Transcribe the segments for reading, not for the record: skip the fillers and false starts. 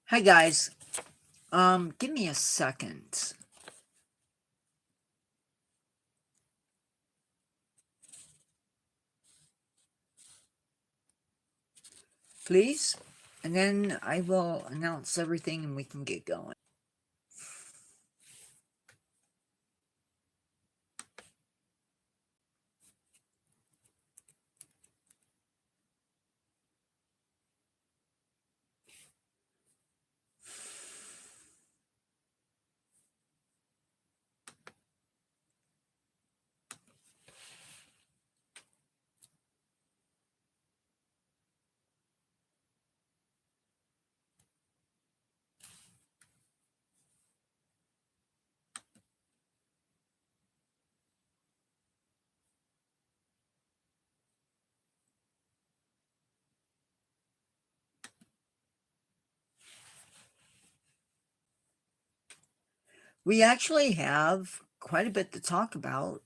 Hi guys. Give me a second. Please. And then I will announce everything and we can get going. We actually have quite a bit to talk about.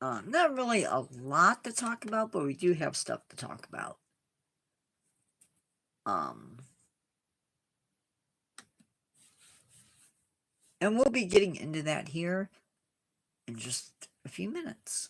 Not really a lot to talk about, but we do have stuff to talk about. And we'll be getting into that here in just a few minutes.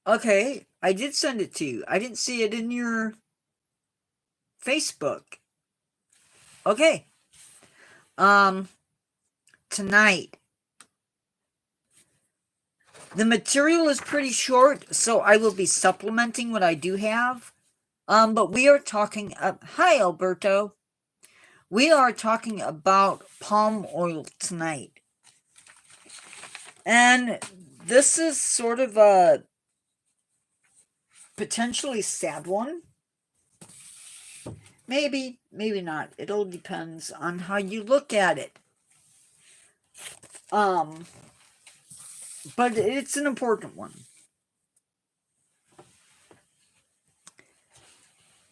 Okay, I did send it to you. I didn't see it in your Facebook. Okay. Tonight. The material is pretty short, so I will be supplementing what I do have. But we are talking. Hi, Alberto. We are talking about palm oil tonight, and this is sort of a potentially sad one. Maybe, maybe not. It all depends on how you look at it. But it's an important one.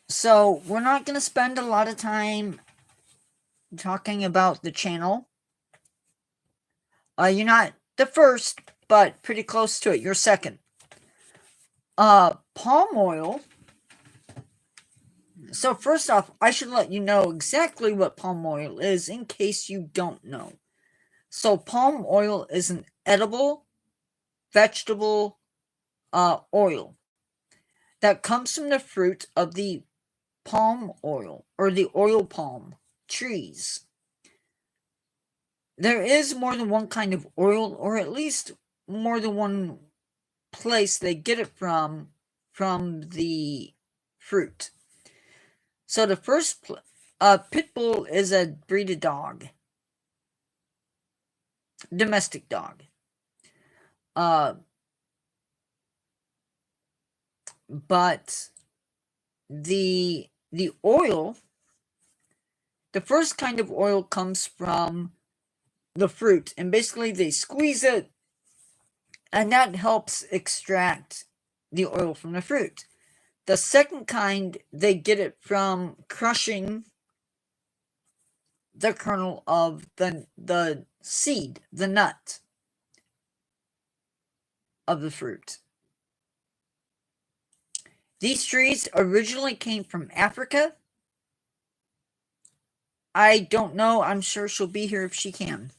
So we're not going to spend a lot of time talking about the channel. You're not the first, but pretty close to it. You're second. Palm oil. So first off, I should let you know exactly what palm oil is in case you don't know. So palm oil is an edible vegetable oil that comes from the fruit of the palm oil or the oil palm trees. There is more than one kind of oil, or at least more than one place they get it from the fruit. So the first pit bull is a breed of dog, domestic dog. But the oil, the first kind of oil comes from the fruit, and basically they squeeze it, and that helps extract the oil from the fruit. The second kind, they get it from crushing the kernel of the seed, the nut of the fruit. These trees originally came from Africa. I don't know. I'm sure she'll be here if she can.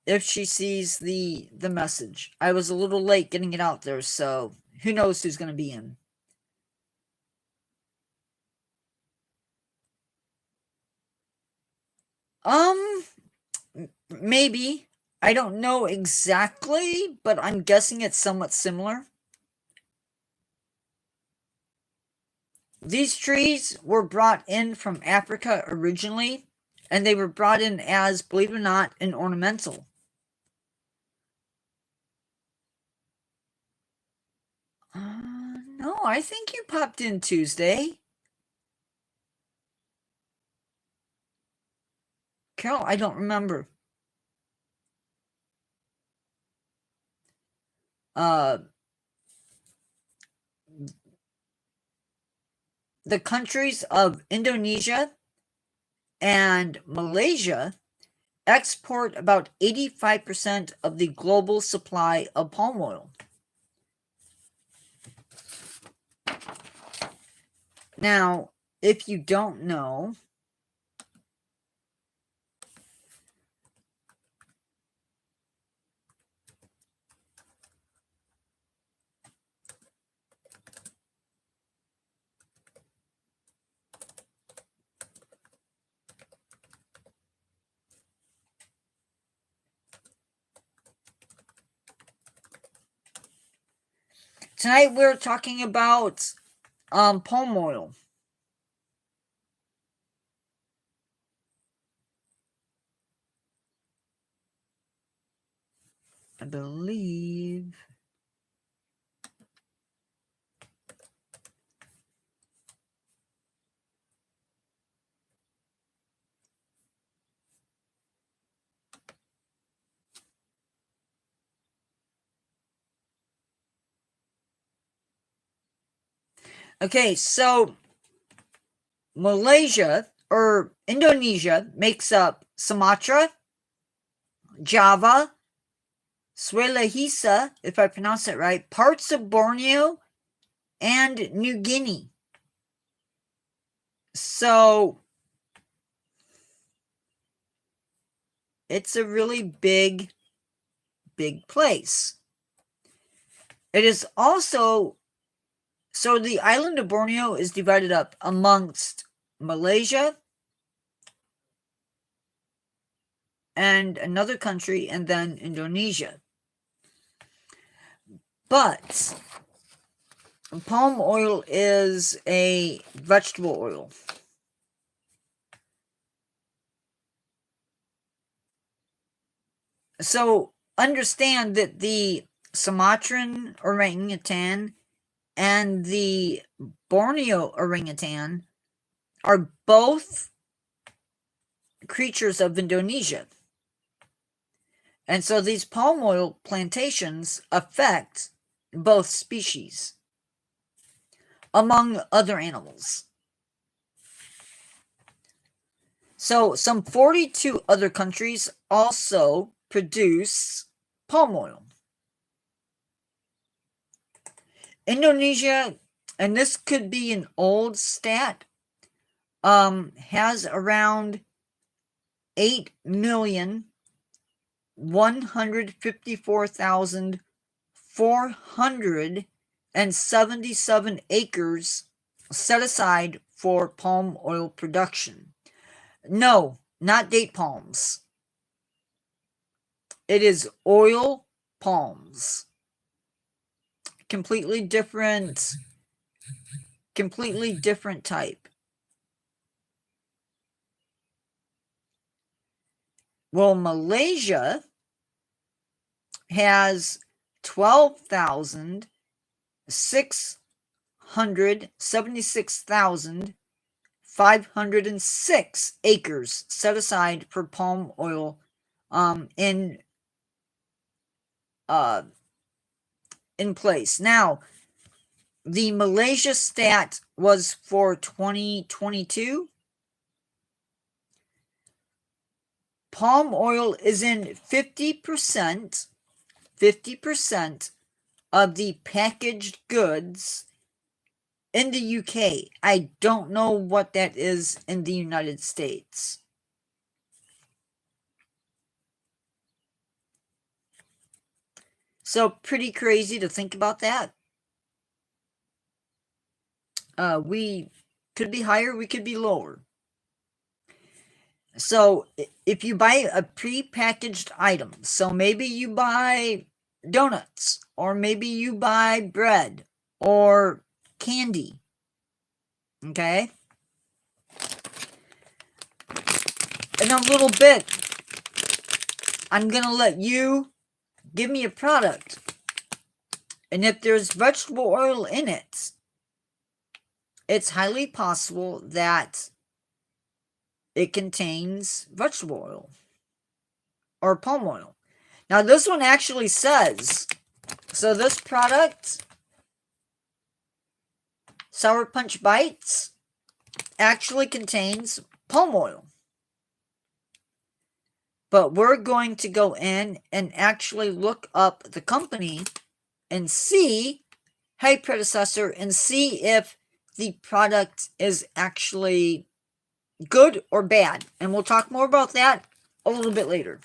If she sees the message. I was a little late getting it out there, so who knows who's going to be in. Maybe. I don't know exactly, but I'm guessing it's somewhat similar. These trees were brought in from Africa originally, and they were brought in as, believe it or not, an ornamental. No, I think you popped in Tuesday. Carol, I don't remember. The countries of Indonesia and Malaysia export about 85% of the global supply of palm oil. Now, if you don't know, tonight we're talking about palm oil. I believe. Okay, so Malaysia or Indonesia makes up Sumatra, Java, Sulawesi, if I pronounce it right, parts of Borneo, and New Guinea. So it's a really big place. It is also, so the island of Borneo is divided up amongst Malaysia and another country, and then Indonesia. But palm oil is a vegetable oil. So understand that the Sumatran orangutan and the Borneo orangutan are both creatures of Indonesia. And so these palm oil plantations affect both species, among other animals. So some 42 other countries also produce palm oil. Indonesia, and this could be an old stat, has around 8,154,477 acres set aside for palm oil production. No, not date palms. It is oil palms. Completely different type. Well, Malaysia has 12,676,506 acres set aside for palm oil in place. Now, the Malaysia stat was for 2022. Palm oil is in 50% of the packaged goods in the UK. I don't know what that is in the United States. So pretty crazy to think about that. We could be higher, we could be lower. So if you buy a pre-packaged item, so maybe you buy donuts, or maybe you buy bread or candy, okay? In a little bit, I'm gonna let you give me a product, And if there's vegetable oil in it, it's highly possible that it contains vegetable oil or palm oil. Now, this one actually says, so this product, Sour Punch Bites, actually contains palm oil. But we're going to go in and actually look up the company and see, hey, predecessor, and see if the product is actually good or bad. And we'll talk more about that a little bit later.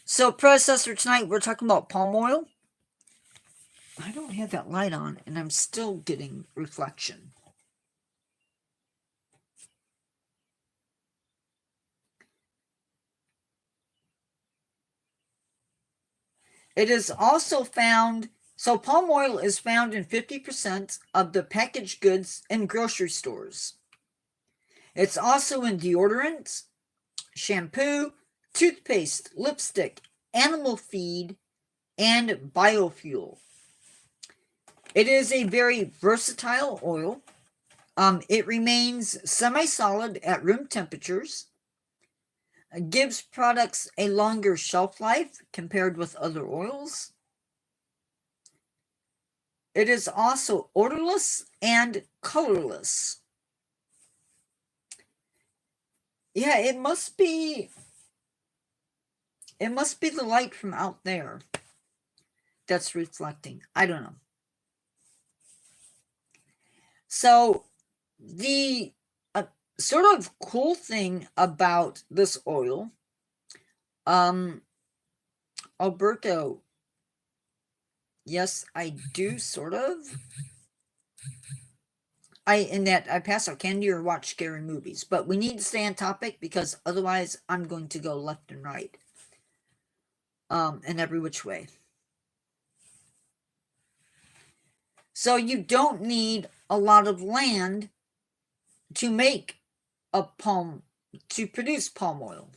So, predecessor, tonight we're talking about palm oil. I don't have that light on, and I'm still getting reflection. It is also found, so palm oil is found in 50% of the packaged goods in grocery stores. It's also in deodorant, shampoo, toothpaste, lipstick, animal feed, and biofuel. It is a very versatile oil. It remains semi-solid at room temperatures, gives products a longer shelf life compared with other oils. It is also odorless and colorless. Yeah, it must be the light from out there that's reflecting. I don't know. So the sort of cool thing about this oil, Alberto, yes, I do sort of. I pass out candy or watch scary movies, but we need to stay on topic because otherwise I'm going to go left and right, and every which way. So you don't need a lot of land to make to produce palm oil.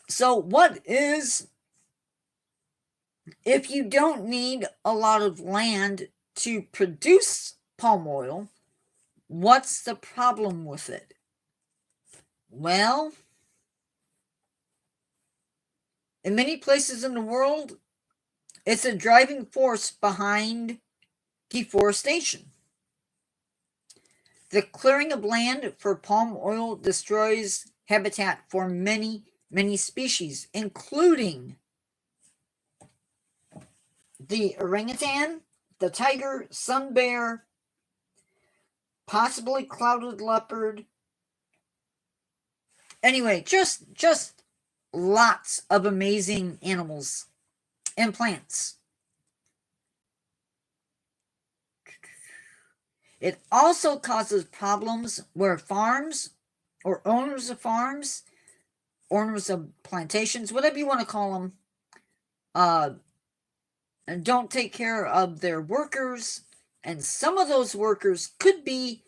So if you don't need a lot of land to produce palm oil, what's the problem with it? Well, in many places in the world, it's a driving force behind deforestation. The clearing of land for palm oil destroys habitat for many, many species, including the orangutan, the tiger, sun bear, possibly clouded leopard. Anyway, just lots of amazing animals and plants. It also causes problems where farms or owners of farms, owners of plantations, whatever you want to call them, don't take care of their workers, and some of those workers could be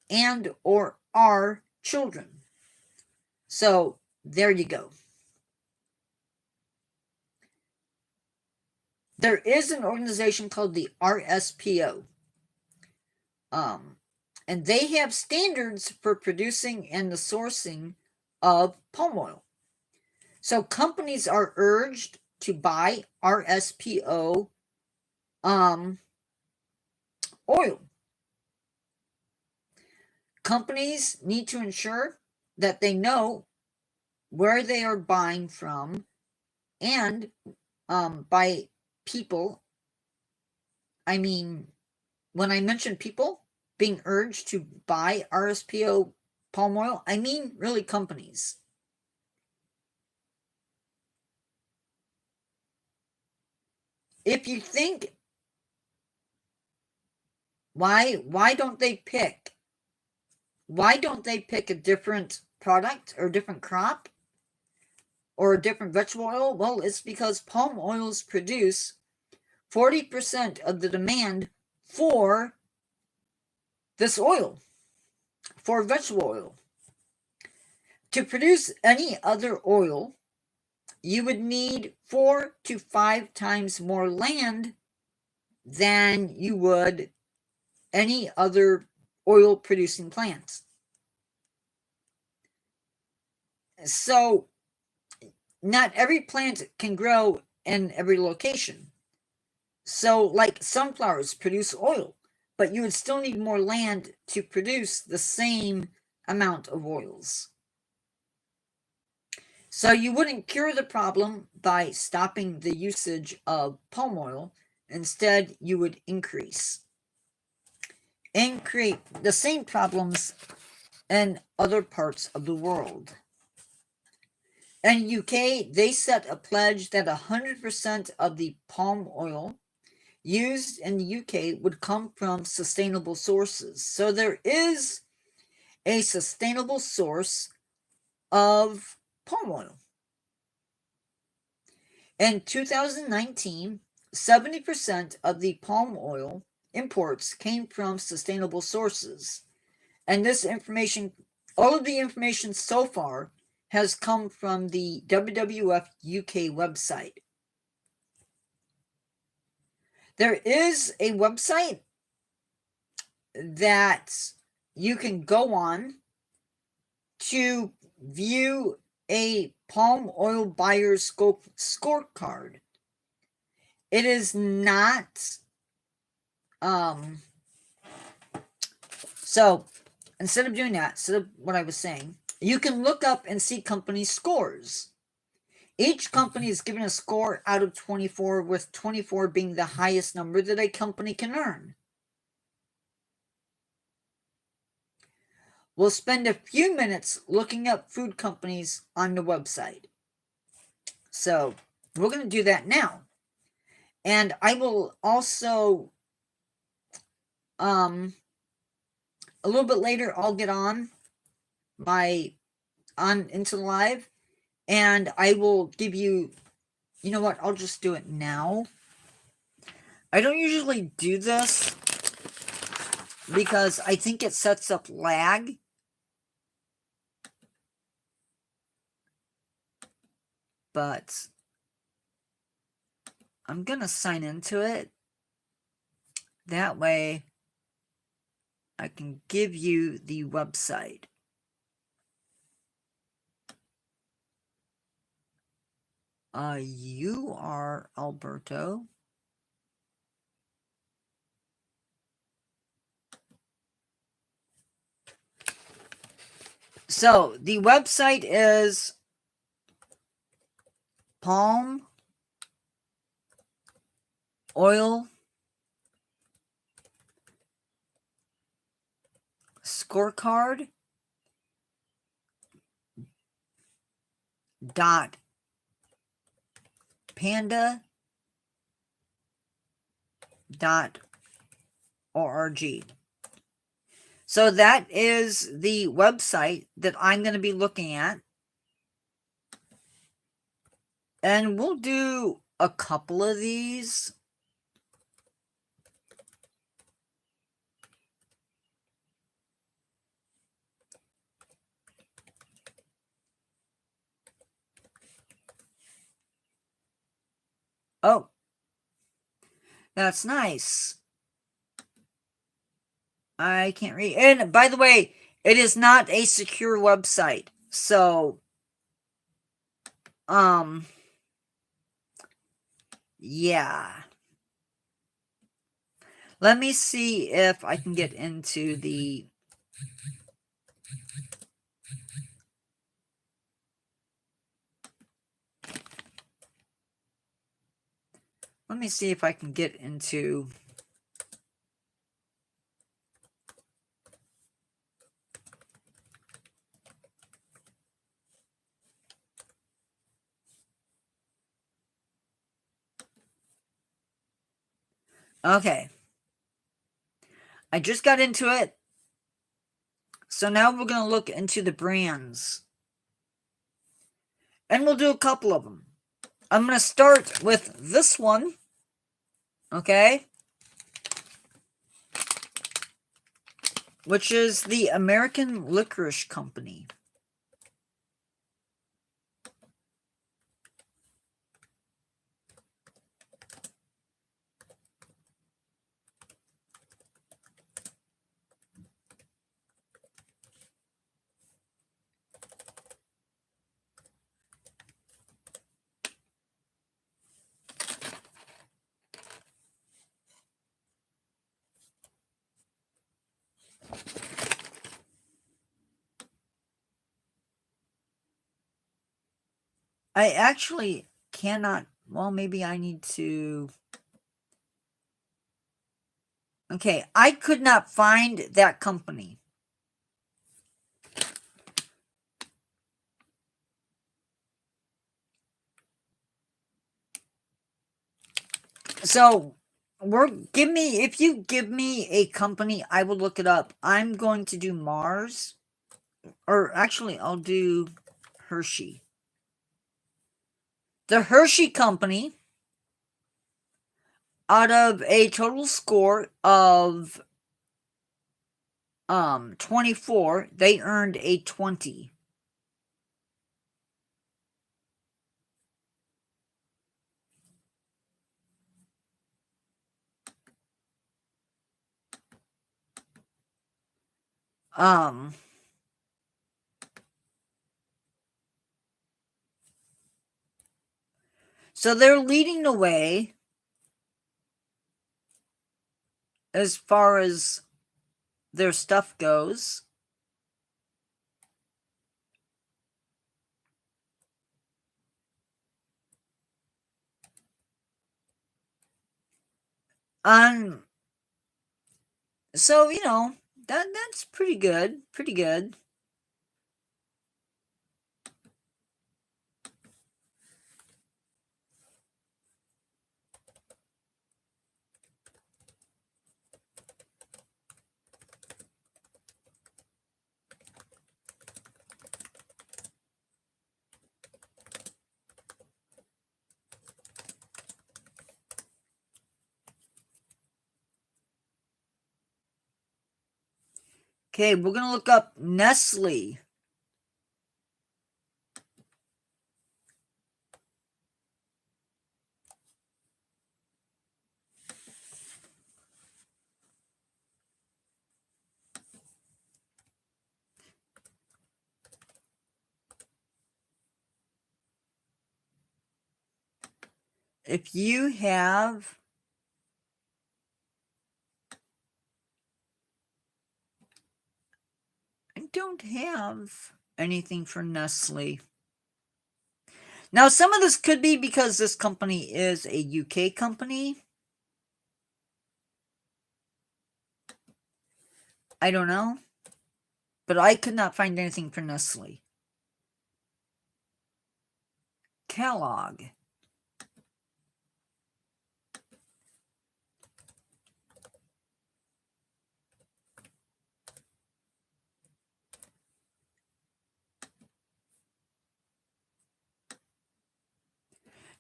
and or are children. So there you go. There is an organization called the RSPO, and they have standards for producing and the sourcing of palm oil. So companies are urged to buy RSPO oil. Companies need to ensure that they know where they are buying from, and by people, I mean, when I mention people being urged to buy RSPO palm oil, I mean really companies. If you think, why don't they pick a different product or a different crop or a different vegetable oil? Well, it's because palm oils produce 40% of the demand for this oil, for vegetable oil. To produce any other oil, you would need 4 to 5 times more land than you would any other oil producing plants. So, not every plant can grow in every location. So, like sunflowers produce oil, but you would still need more land to produce the same amount of oils. So you wouldn't cure the problem by stopping the usage of palm oil. Instead, you would increase and create the same problems in other parts of the world. In UK, they set a pledge that 100% of the palm oil used in the UK would come from sustainable sources. So there is a sustainable source of palm oil. In 2019, 70% of the palm oil imports came from sustainable sources. And this information, all of the information so far, has come from the WWF UK website. There is a website that you can go on to view a palm oil buyer's scorecard. It is not, so instead of doing that, instead of what I was saying, you can look up and see company scores. Each company is given a score out of 24, with 24 being the highest number that a company can earn. We'll spend a few minutes looking up food companies on the website. So we're going to do that now. And I will also, a little bit later, I'll get on into the live, and I will give you, you know what, I'll just do it now. I don't usually do this because I think it sets up lag. But I'm going to sign into it. That way I can give you the website. You are Alberto. So the website is Palm Oil Scorecard dot panda dot org. So that is the website that I'm going to be looking at. And we'll do a couple of these. Oh, that's nice. I can't read. And by the way, it is not a secure website. So, yeah. Let me see if I can get into the... Let me see if I can get into... Okay. I just got into it. So now we're going to look into the brands. And we'll do a couple of them. I'm going to start with this one. Okay. Which is the American Licorice Company. I actually cannot. Well, maybe I need to. Okay, I could not find that company. So, if you give me a company, I will look it up. I'm going to do Mars, or actually, I'll do Hershey. The Hershey Company, out of a total score of 24, they earned a 20. Um, so they're leading the way as far as their stuff goes. Um, so that's pretty good, pretty good. Okay, we're gonna look up Nestle. If you have I don't have anything for Nestle. Now, some of this could be because this company is a UK company. I don't know. But I could not find anything for Nestle. Kellogg.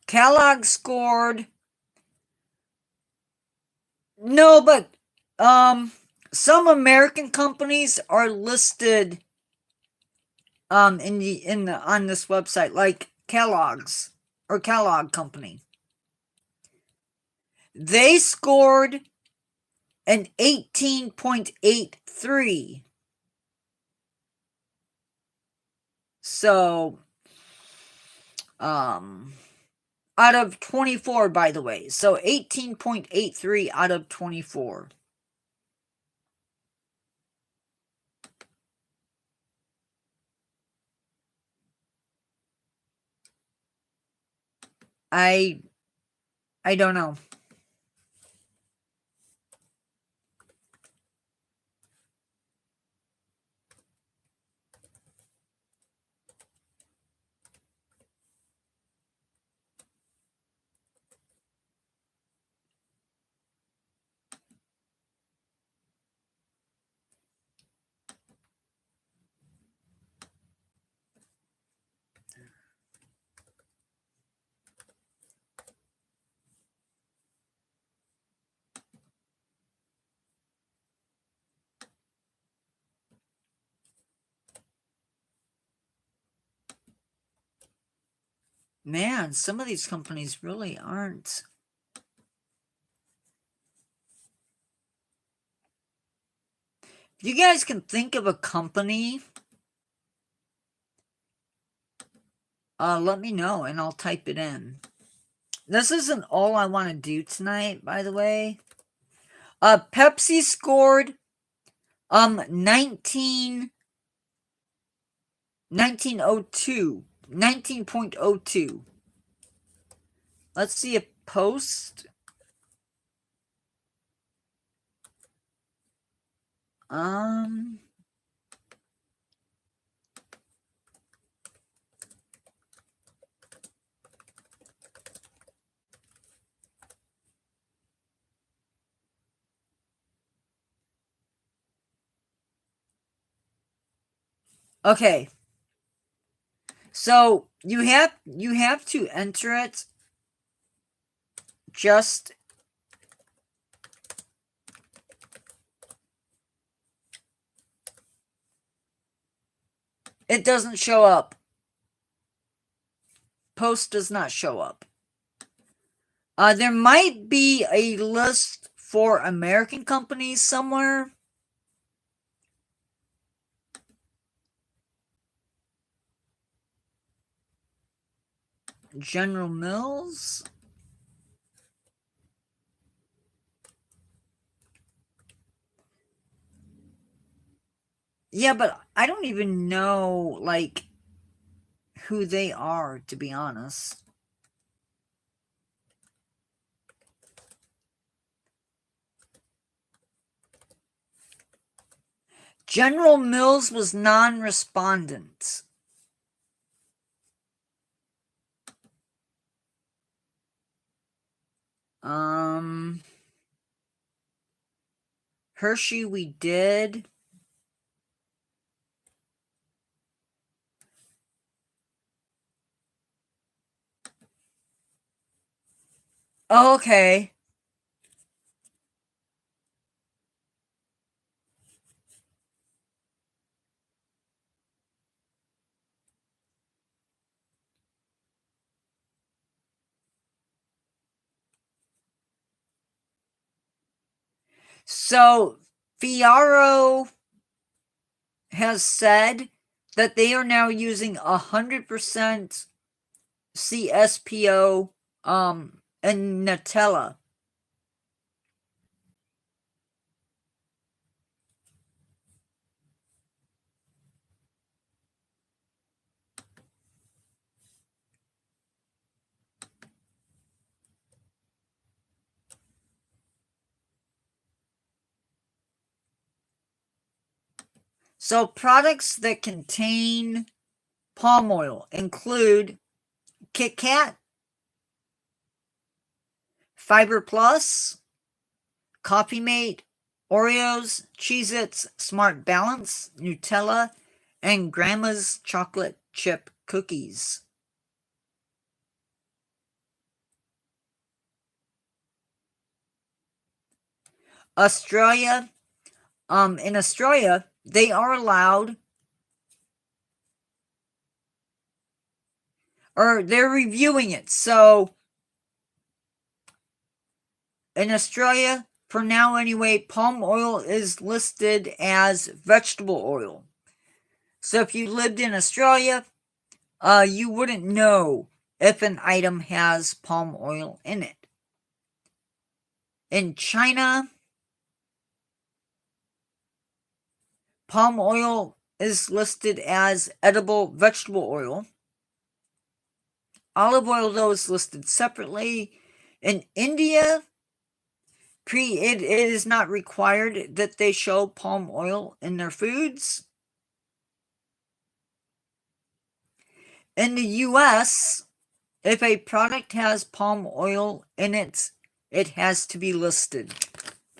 Kellogg scored. No, but some American companies are listed on this website, like Kellogg's or Kellogg Company. They scored an 18.83. So out of 24, by the way. So 18.83 out of 24. I don't know. Man, some of these companies really aren't. If you guys can think of a company, let me know and I'll type it in. This isn't all I want to do tonight, by the way. Pepsi scored 1902. 19.02. Let's see a post. Okay. So you have to enter it just it doesn't show up. Post does not show up. There might be a list for American companies somewhere. General Mills. Yeah, but I don't even know, like, who they are, to be honest. General Mills was non-respondent. Hershey we did. Oh, okay. So, Fiaro has said that they are now using 100% CSPO and Nutella. So products that contain palm oil include Kit Kat, Fiber Plus, Coffee Mate, Oreos, Cheez-Its, Smart Balance, Nutella, and Grandma's chocolate chip cookies. Australia, in Australia, they are allowed, or they're reviewing it. So in Australia, for now anyway, palm oil is listed as vegetable oil. So if you lived in Australia, you wouldn't know if an item has palm oil in it. In China, palm oil is listed as edible vegetable oil. Olive oil, though, is listed separately. In India, it is not required that they show palm oil in their foods. In the US, if a product has palm oil in it, it has to be listed.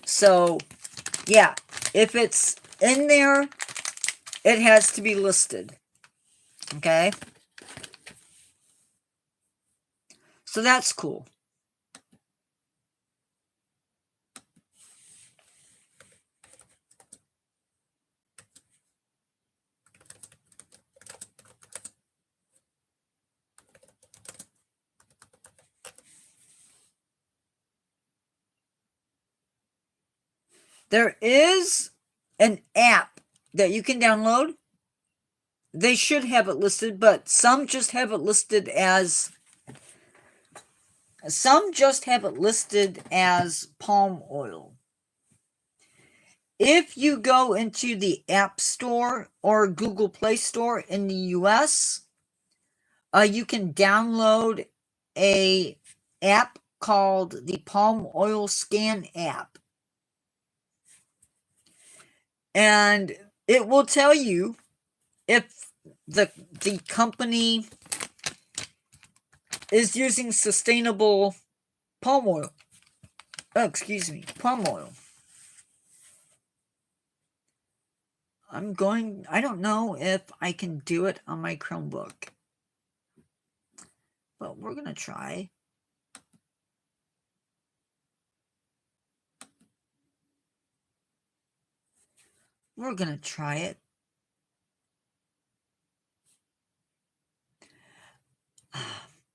So, yeah, if it's in there, it has to be listed. Okay? So that's cool. There is an app that you can download. They should have it listed, but some just have it listed as palm oil. If you go into the App Store or Google Play Store in the US, You can download a app called the Palm Oil Scan app. And it will tell you if the company is using sustainable palm oil. Oh, excuse me, palm oil. I don't know if I can do it on my Chromebook. But we're going to try. We're going to try it.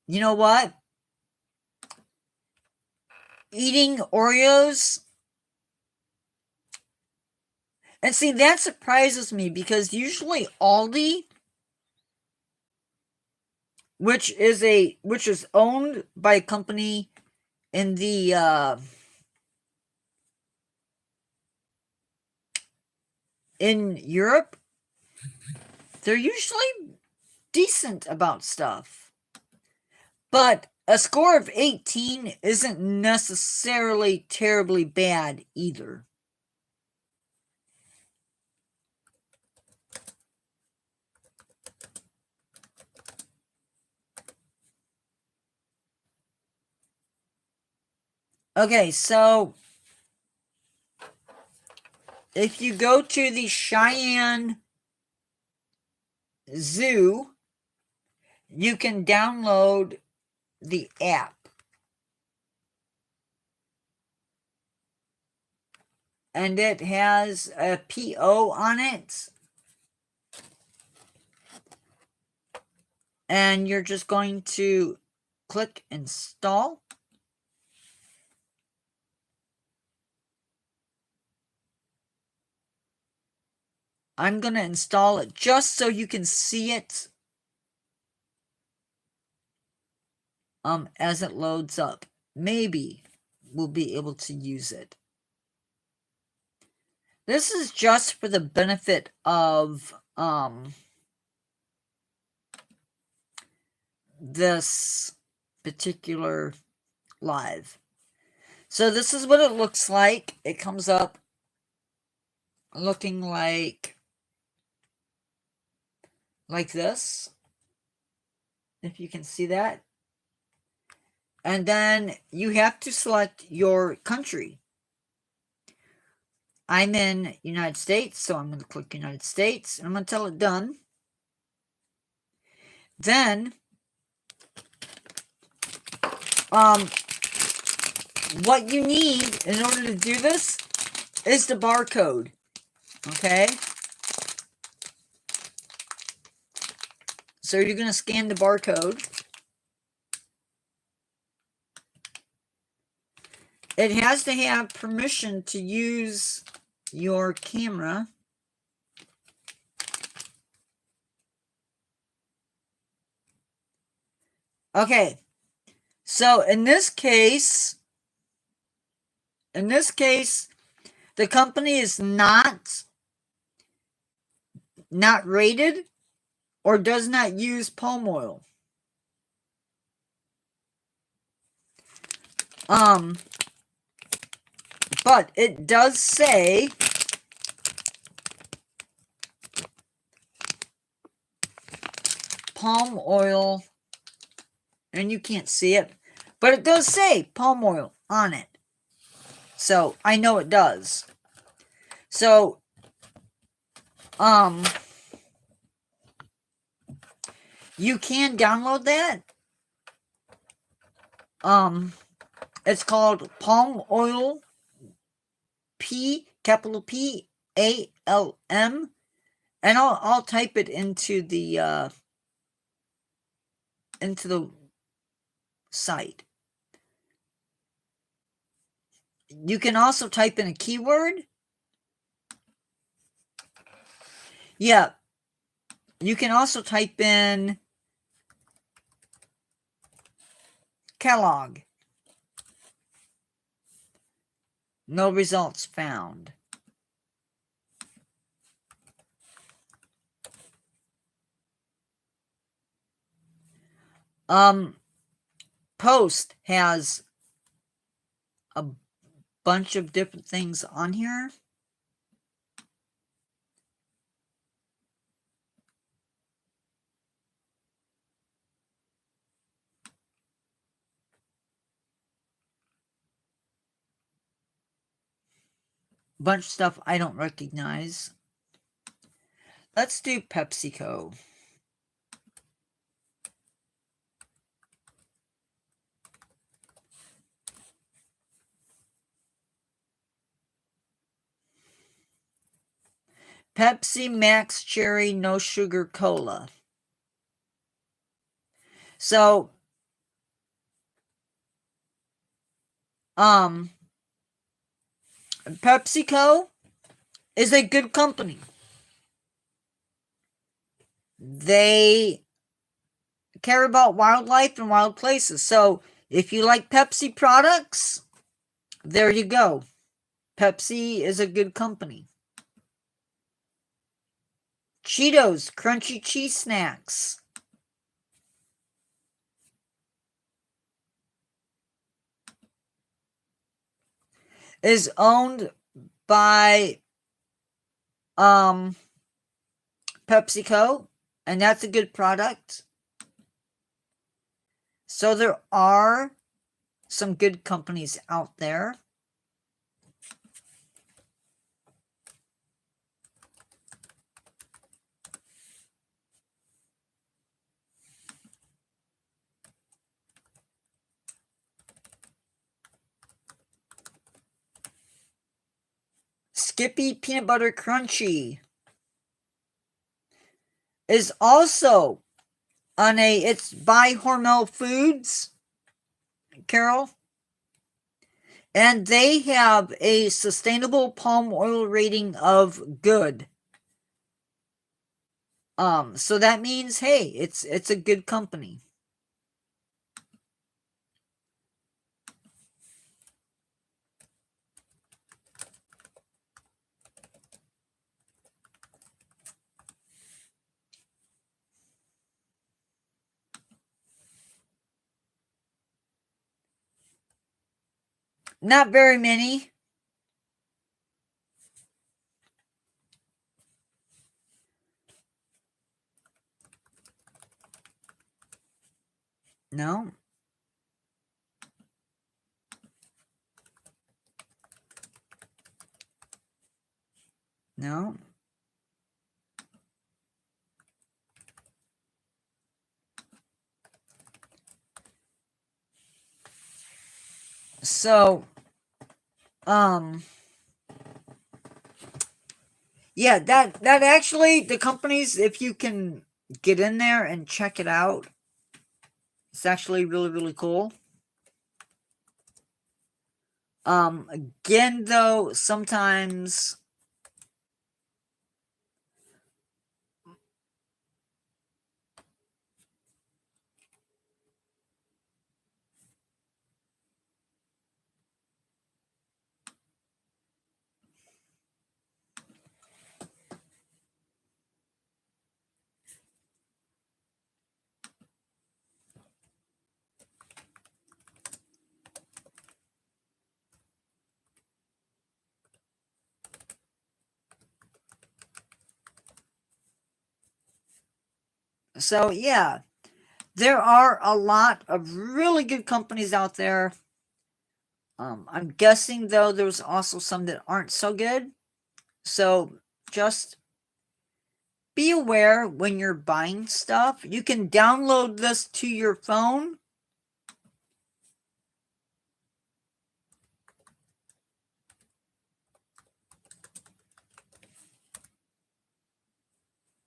You know what? Eating Oreos. And see, that surprises me because usually Aldi, which is owned by a company in the in Europe, they're usually decent about stuff. But a score of 18 isn't necessarily terribly bad either. Okay, so if you go to the Cheyenne Zoo, you can download the app. And it has a PO on it. And you're just going to click install. I'm going to install it just so you can see it as it loads up. Maybe we'll be able to use it. This is just for the benefit of this particular live. So this is what it looks like. It comes up looking like this, if you can see that. And then you have to select your country. I'm in United States, so I'm going to click United States, and I'm going to tell it done. Then, what you need in order to do this is the barcode, okay? So you're going to scan the barcode. It has to have permission to use your camera. Okay, so in this case, the company is not rated or does not use palm oil. But it does say palm oil, and you can't see it, but it does say palm oil on it. So I know it does. So, you can download that. It's called Palm Oil capital PALM, and I'll type it into the site. You can also type in a keyword. Yeah, you can also type in catalog. No results found. Post has a bunch of different things on here. Bunch of stuff I don't recognize. Let's do PepsiCo. Pepsi Max Cherry No Sugar Cola. So, PepsiCo is a good company. They care about wildlife and wild places. So, if you like Pepsi products, there you go. Pepsi is a good company. Cheetos Crunchy Cheese Snacks. Is owned by PepsiCo, and that's a good product. So there are some good companies out there. Skippy Peanut Butter Crunchy is also on it's by Hormel Foods, Carol. And they have a sustainable palm oil rating of good. So that means, hey, it's a good company. Not very many. No. No. So, yeah, that actually, the companies, if you can get in there and check it out, it's actually really, really cool. Again, though, sometimes so yeah, there are a lot of really good companies out there. I'm guessing, though, there's also some that aren't so good. So just be aware when you're buying stuff. You can download this to your phone.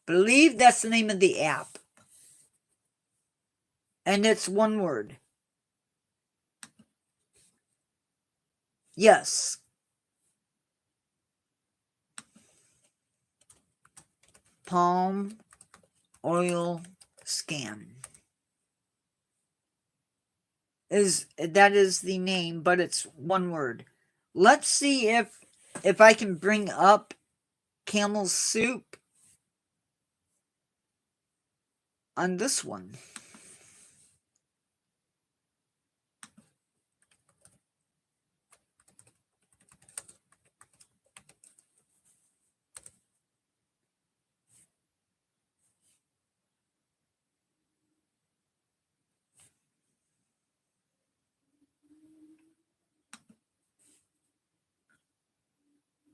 Believe that's the name of the app. And it's one word. Yes. Palm oil scan. That is the name, but it's one word. Let's see if I can bring up camel soup on this one.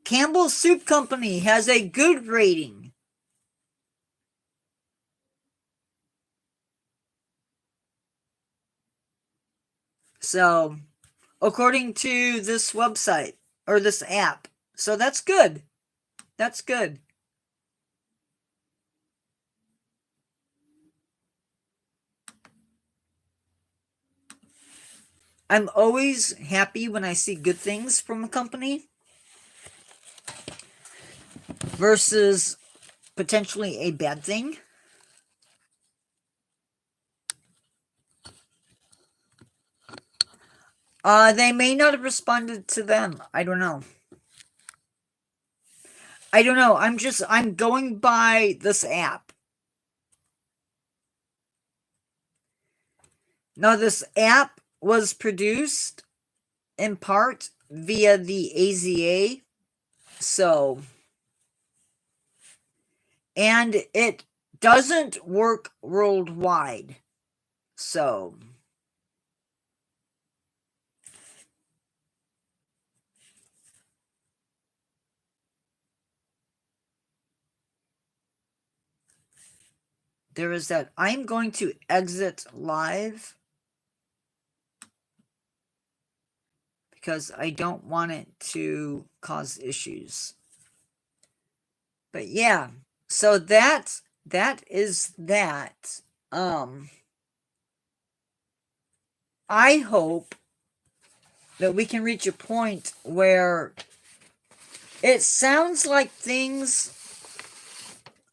Campbell's Soup Company has a good rating. So, according to this website or this app. So that's good. That's good. I'm always happy when I see good things from a company versus potentially a bad thing. They may not have responded to them. I don't know. I'm going by this app. Now, this app was produced in part via the AZA. So, and it doesn't work worldwide. So, there is that. I'm going to exit live because I don't want it to cause issues. But yeah, so that is that. I hope that we can reach a point where it sounds like things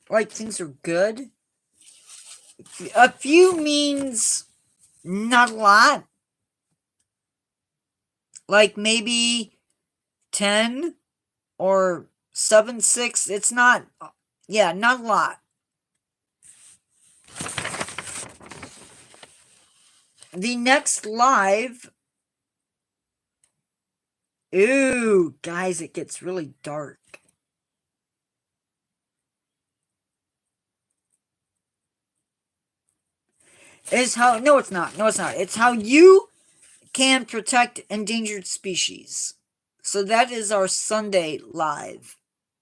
are good. A few means not a lot. Like maybe 10 or 7, 6. It's not, not a lot. The next live. Ooh, guys, it gets really dark. Is how, no, it's not. No, it's not. It's how you can protect endangered species. So that is our Sunday live.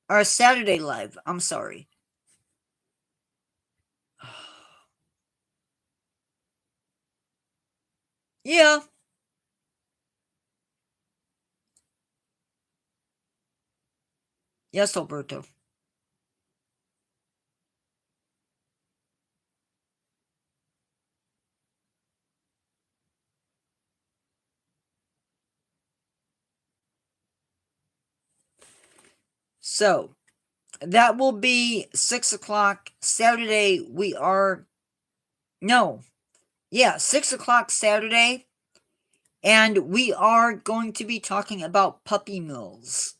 Our Saturday live. I'm sorry. Yeah. Yes, Alberto. So that will be 6 o'clock Saturday. 6 o'clock Saturday. And we are going to be talking about puppy mills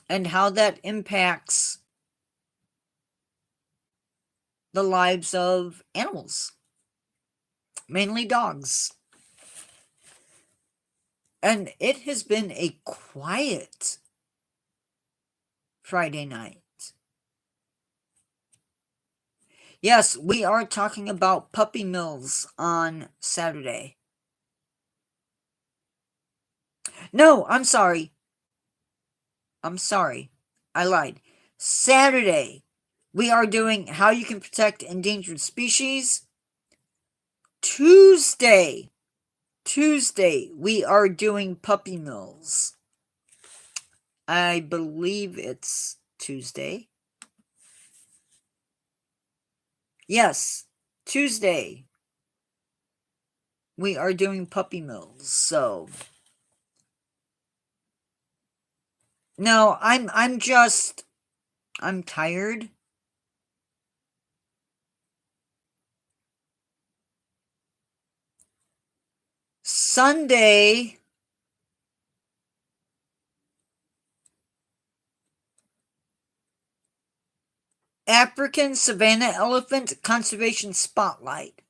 and how that impacts the lives of animals, mainly dogs. And it has been a quiet Friday night. Yes, we are talking about puppy mills on Saturday. No, I'm sorry. I lied. Saturday, we are doing how you can protect endangered species. Tuesday, we are doing puppy mills. I believe it's Tuesday. Yes, Tuesday. We are doing puppy mills. So no, I'm tired. Sunday, African Savanna Elephant Conservation Spotlight.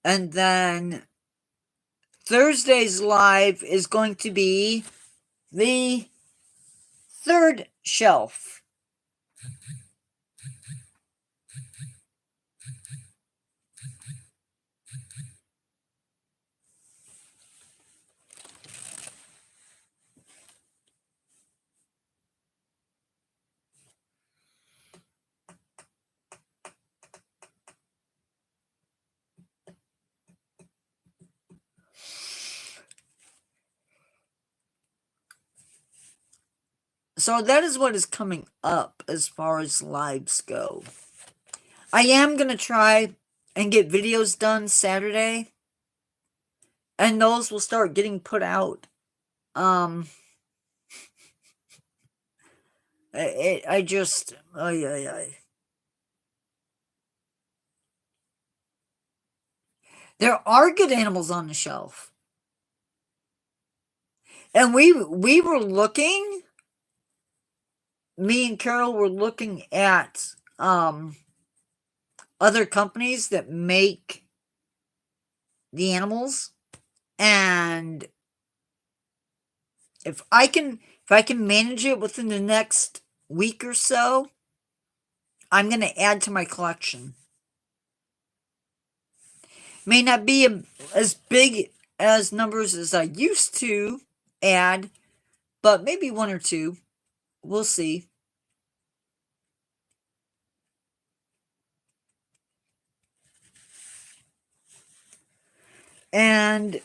And then Thursday's live is going to be the third shelf. So that is what is coming up as far as lives go. I am going to try and get videos done Saturday. And those will start getting put out. I just... There are good animals on the shelf. And we were looking... Me and Carol were looking at other companies that make the animals, and if I can manage it within the next week or so, I'm going to add to my collection. May not be as big as numbers as I used to add, but maybe one or two. We'll see. And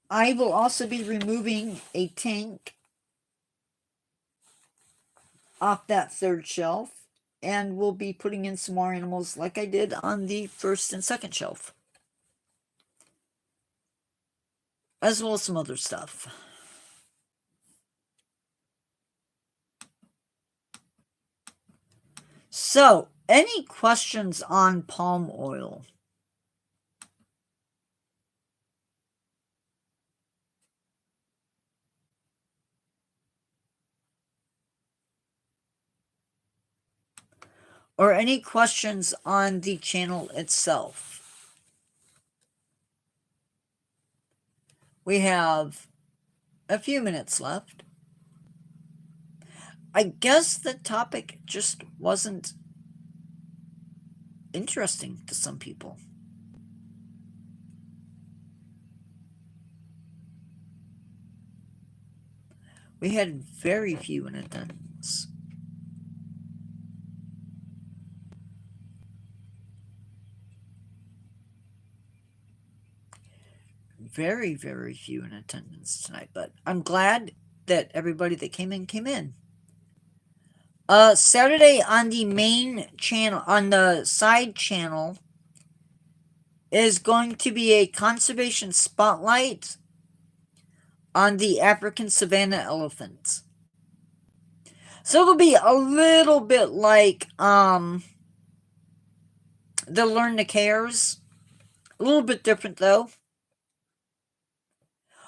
I will also be removing a tank off that third shelf, and we'll be putting in some more animals like I did on the first and second shelf, as well as some other stuff. So, any questions on palm oil? Or any questions on the channel itself? We have a few minutes left. I guess the topic just wasn't interesting to some people. We had very few in attendance. Very, very few in attendance tonight, but I'm glad that everybody that came in came in. Saturday on the main channel, on the side channel, is going to be a conservation spotlight on the African savanna elephant. So it'll be a little bit like the Learn the Cares. A little bit different though.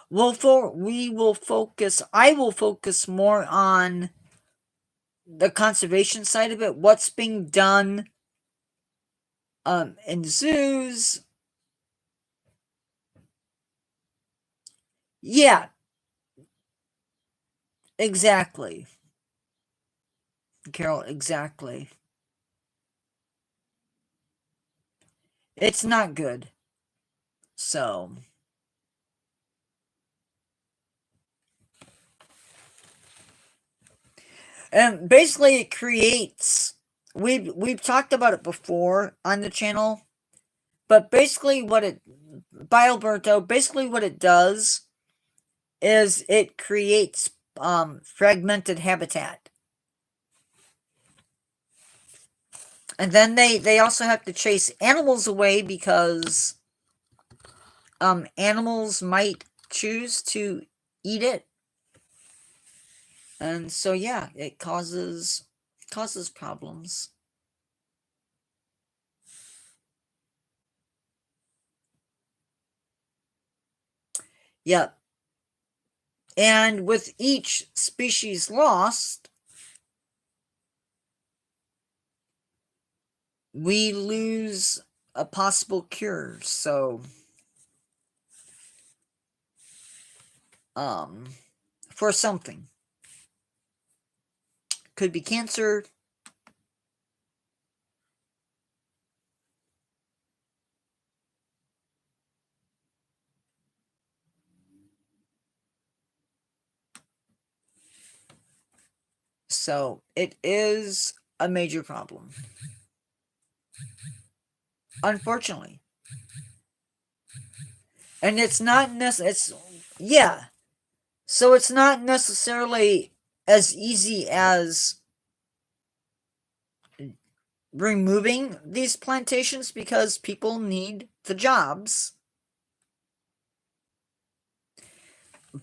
We will focus, I will focus more on the conservation side of it, what's being done in zoos. Yeah, exactly. Carol, exactly. It's not good. So, and basically it creates, we've talked about it before on the channel, but basically Alberto, basically what it does is it creates fragmented habitat. And then they also have to chase animals away because animals might choose to eat it. And so yeah, it causes problems. Yep. And with each species lost, we lose a possible cure. So for something. could be cancer. So it is a major problem. Unfortunately. And it's not yeah. So it's not necessarily as easy as removing these plantations because people need the jobs.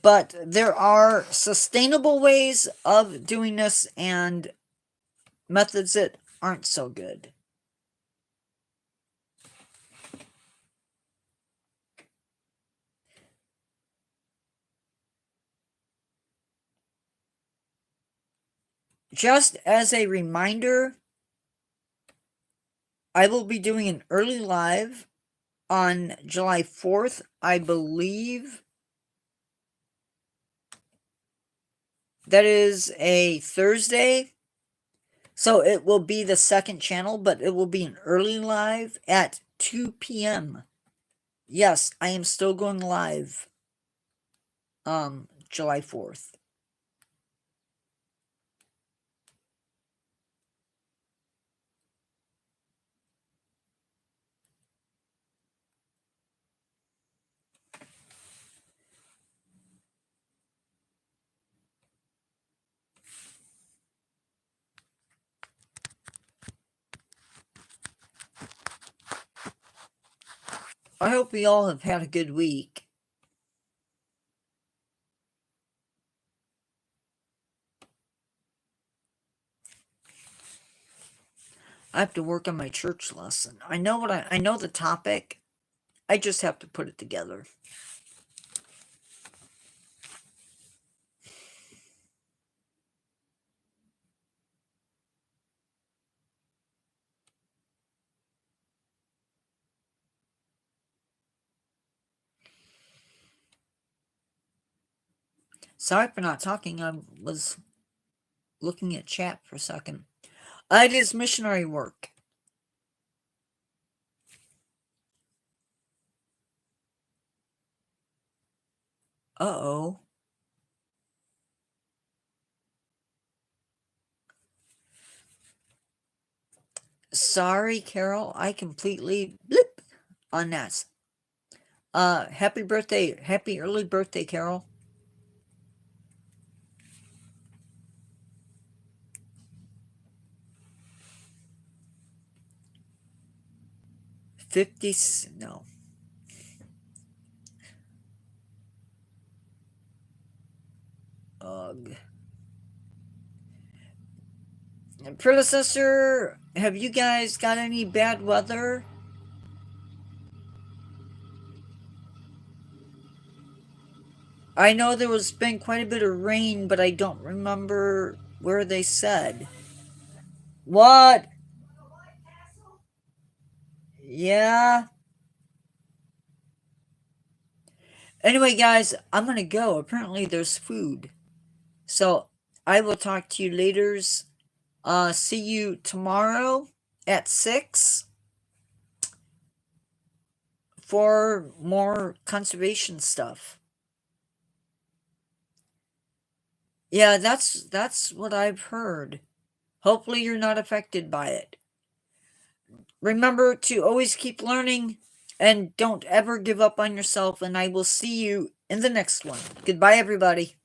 But there are sustainable ways of doing this and methods that aren't so good. Just as a reminder, I will be doing an early live on July 4th, I believe. That is a Thursday. So it will be the second channel, but it will be an early live at 2 p.m. Yes, I am still going live. July 4th. I hope we all have had a good week. I have to work on my church lesson. I know I know the topic. I just have to put it together. Sorry for not talking. I was looking at chat for a second. It is missionary work. Uh-oh. Sorry, Carol. I completely blip on that. Happy birthday. Happy early birthday, Carol. 50, no. Ugh. Predecessor, have you guys got any bad weather? I know there was been quite a bit of rain, but I don't remember where they said. What? Yeah. Anyway, guys, I'm gonna go. Apparently, there's food. So, I will talk to you later. See you tomorrow at 6 for more conservation stuff. Yeah, that's what I've heard. Hopefully you're not affected by it. Remember to always keep learning and don't ever give up on yourself, and I will see you in the next one. Goodbye, everybody.